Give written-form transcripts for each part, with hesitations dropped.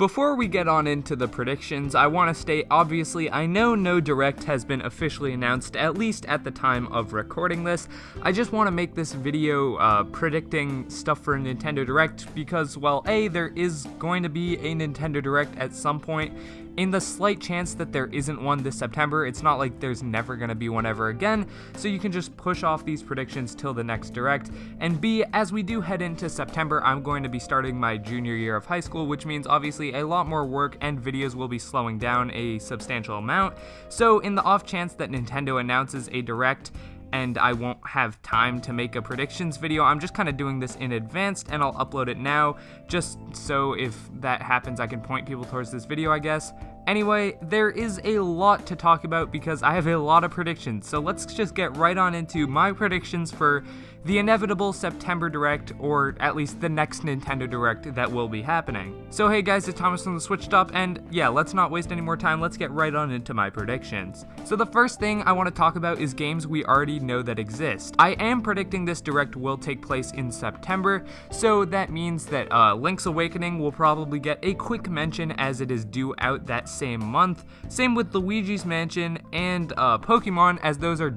Before we get on into the predictions, I want to state, obviously, I know no Direct has been officially announced, at least at the time of recording this. I just want to make this video predicting stuff for Nintendo Direct because, well, A, there is going to be a Nintendo Direct at some point. In the slight chance that there isn't one this September, it's not like there's never going to be one ever again, so you can just push off these predictions till the next Direct. And B, as we do head into September, I'm going to be starting my junior year of high school, which means obviously a lot more work and videos will be slowing down a substantial amount. So in the off chance that Nintendo announces a Direct, and I won't have time to make a predictions video, I'm just kind of doing this in advance and I'll upload it now, just so if that happens I can point people towards this video, I guess. Anyway, there is a lot to talk about because I have a lot of predictions, so let's just get right on into my predictions for the inevitable September Direct, or at least the next Nintendo Direct that will be happening. So hey guys, it's Thomas from the Switch Stop, and yeah, let's not waste any more time, let's get right on into my predictions. So the first thing I want to talk about is games we already know that exist. I am predicting this Direct will take place in September, so that means that Link's Awakening will probably get a quick mention as it is due out that same month. Same with Luigi's Mansion and Pokemon, as those are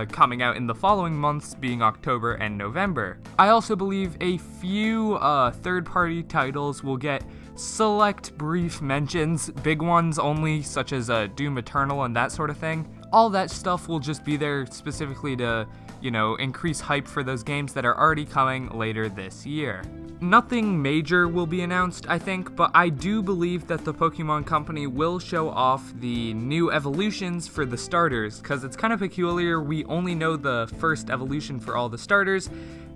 coming out in the following months, being October and November. I also believe a few third-party titles will get select brief mentions, big ones only, such as Doom Eternal and that sort of thing. All that stuff will just be there specifically to, you know, increase hype for those games that are already coming later this year. Nothing major will be announced, I think, but I do believe that the Pokemon Company will show off the new evolutions for the starters, because it's kind of peculiar. We only know the first evolution for all the starters,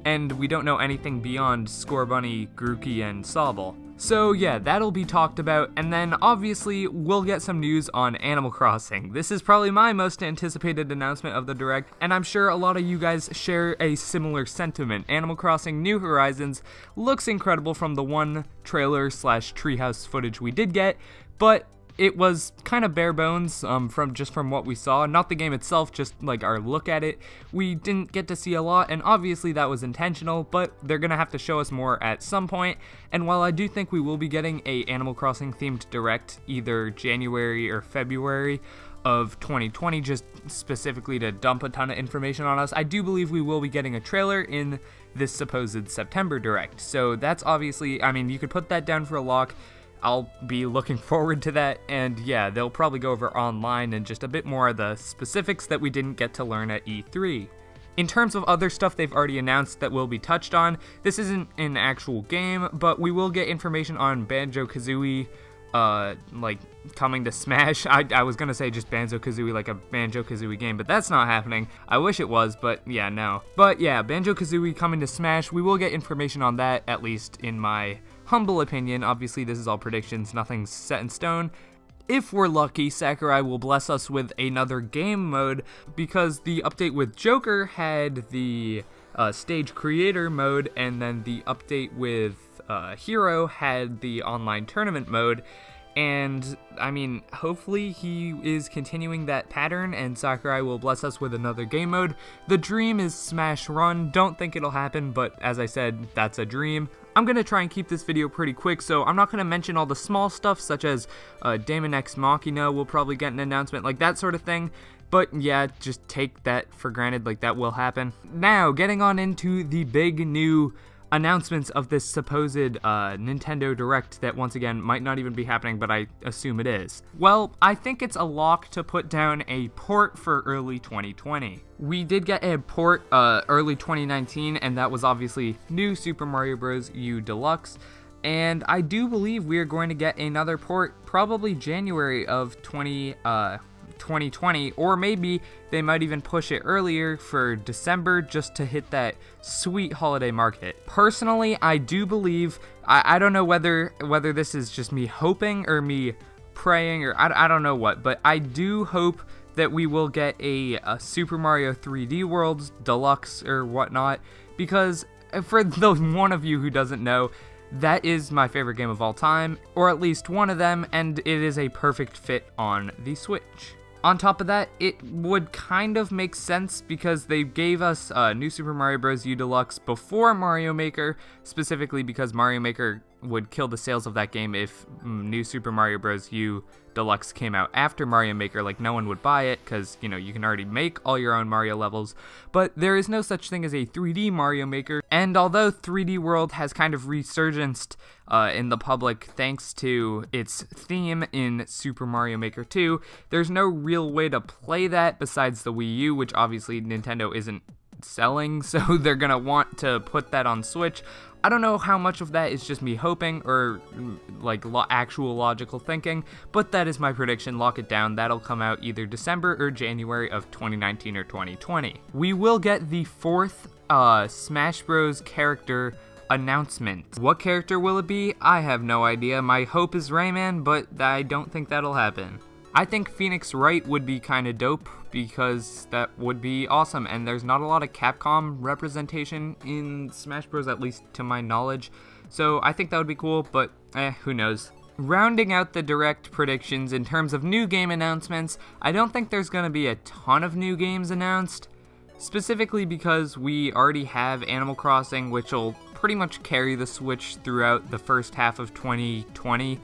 and we don't know anything beyond Scorbunny, Grookey, and Sobble. So yeah, that'll be talked about, and then obviously we'll get some news on Animal Crossing. This is probably my most anticipated announcement of the Direct, and I'm sure a lot of you guys share a similar sentiment. Animal Crossing New Horizons looks incredible from the one trailer / treehouse footage we did get, but it was kind of bare bones from what we saw. Not the game itself, just like our look at it. We didn't get to see a lot, and obviously that was intentional, but they're gonna have to show us more at some point. And while I do think we will be getting a Animal Crossing themed Direct either January or February of 2020, just specifically to dump a ton of information on us, I do believe we will be getting a trailer in this supposed September Direct. So that's obviously, I mean, you could put that down for a lock. I'll be looking forward to that, and yeah, they'll probably go over online and just a bit more of the specifics that we didn't get to learn at E3. In terms of other stuff they've already announced that will be touched on, this isn't an actual game, but we will get information on Banjo Kazooie, like, coming to Smash. I was gonna say just Banjo Kazooie, like a Banjo Kazooie game, but that's not happening. I wish it was, but yeah, no. But yeah, Banjo Kazooie coming to Smash, we will get information on that, at least in my humble opinion. Obviously this is all predictions, nothing's set in stone. If we're lucky, Sakurai will bless us with another game mode, because the update with Joker had the stage creator mode, and then the update with Hero had the online tournament mode. And I mean, hopefully he is continuing that pattern and Sakurai will bless us with another game mode. The dream is Smash Run. Don't think it'll happen, but as I said, that's a dream. I'm going to try and keep this video pretty quick, so I'm not going to mention all the small stuff, such as Daemon X Machina will probably get an announcement, like that sort of thing. But yeah, just take that for granted, like that will happen. Now, getting on into the big new announcements of this supposed Nintendo Direct that once again might not even be happening, but I assume it is. Well, I think it's a lock to put down a port for early 2020. We did get a port early 2019, and that was obviously New Super Mario Bros. U Deluxe. And I do believe we are going to get another port probably January of 2020, or maybe they might even push it earlier for December just to hit that sweet holiday market. Personally, I do believe, I don't know whether this is just me hoping or me praying, or I don't know what, but I do hope that we will get a Super Mario 3D World Deluxe or whatnot, because for the one of you who doesn't know, that is my favorite game of all time, or at least one of them, and it is a perfect fit on the Switch. On top of that, it would kind of make sense because they gave us New Super Mario Bros. U Deluxe before Mario Maker, specifically because Mario Maker would kill the sales of that game if New Super Mario Bros. U Deluxe came out after Mario Maker. Like, no one would buy it because, you know, you can already make all your own Mario levels. But there is no such thing as a 3D Mario Maker, and although 3D World has kind of resurgenced in the public thanks to its theme in Super Mario Maker 2, there's no real way to play that besides the Wii U, which obviously Nintendo isn't selling, so they're gonna want to put that on Switch. I don't know how much of that is just me hoping or like actual logical thinking, but that is my prediction. Lock it down. That'll come out either December or January of 2019 or 2020. We will get the 4th Smash Bros. Character announcement. What character will it be? I have no idea. My hope is Rayman, but I don't think that'll happen. I think Phoenix Wright would be kinda dope because that would be awesome, and there's not a lot of Capcom representation in Smash Bros, at least to my knowledge, so I think that would be cool, but who knows. Rounding out the direct predictions in terms of new game announcements, I don't think there's gonna be a ton of new games announced, specifically because we already have Animal Crossing, which will pretty much carry the Switch throughout the first half of 2020.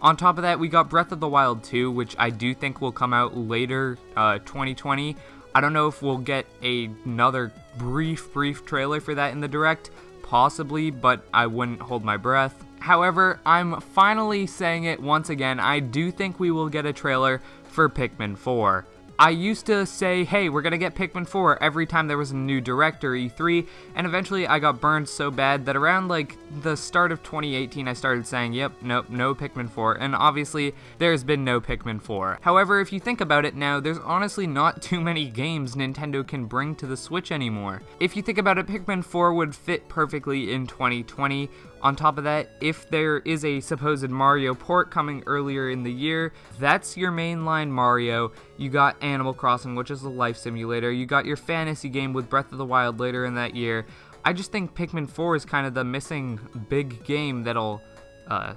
On top of that, we got Breath of the Wild 2, which I do think will come out later 2020. I don't know if we'll get another brief trailer for that in the Direct, possibly, but I wouldn't hold my breath. However, I'm finally saying it once again, I do think we will get a trailer for Pikmin 4. I used to say, hey, we're gonna get Pikmin 4 every time there was a new Direct or E3, and eventually I got burned so bad that around like the start of 2018 I started saying, yep, nope, no Pikmin 4, and obviously there's been no Pikmin 4. However, if you think about it now, there's honestly not too many games Nintendo can bring to the Switch anymore. If you think about it, Pikmin 4 would fit perfectly in 2020. On top of that, if there is a supposed Mario port coming earlier in the year, that's your mainline Mario. You got Animal Crossing, which is a life simulator. You got your fantasy game with Breath of the Wild later in that year. I just think Pikmin 4 is kind of the missing big game that'll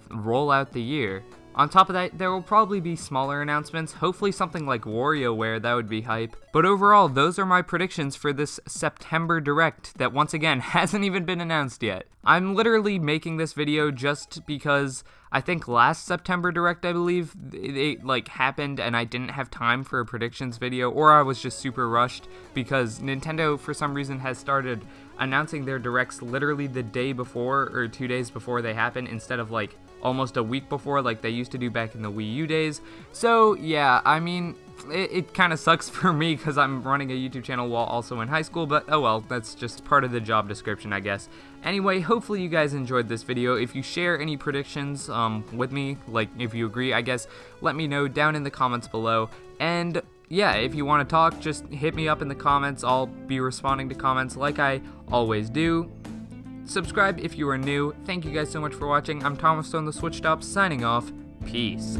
roll out the year. On top of that, there will probably be smaller announcements, hopefully something like WarioWare, that would be hype. But overall, those are my predictions for this September Direct that once again hasn't even been announced yet. I'm literally making this video just because I think last September Direct, I believe, it like happened and I didn't have time for a predictions video, or I was just super rushed because Nintendo for some reason has started announcing their Directs literally the day before or 2 days before they happen instead of like almost a week before like they used to do back in the Wii U days. So yeah, I mean, it kind of sucks for me because I'm running a YouTube channel while also in high school, but oh well, that's just part of the job description, I guess. Anyway, hopefully you guys enjoyed this video. If you share any predictions with me, like if you agree, I guess, let me know down in the comments below. And yeah, if you want to talk, just hit me up in the comments. I'll be responding to comments like I always do. Subscribe if you are new. Thank you guys so much for watching. I'm Thomas Stone, the Switch Stop, signing off. Peace.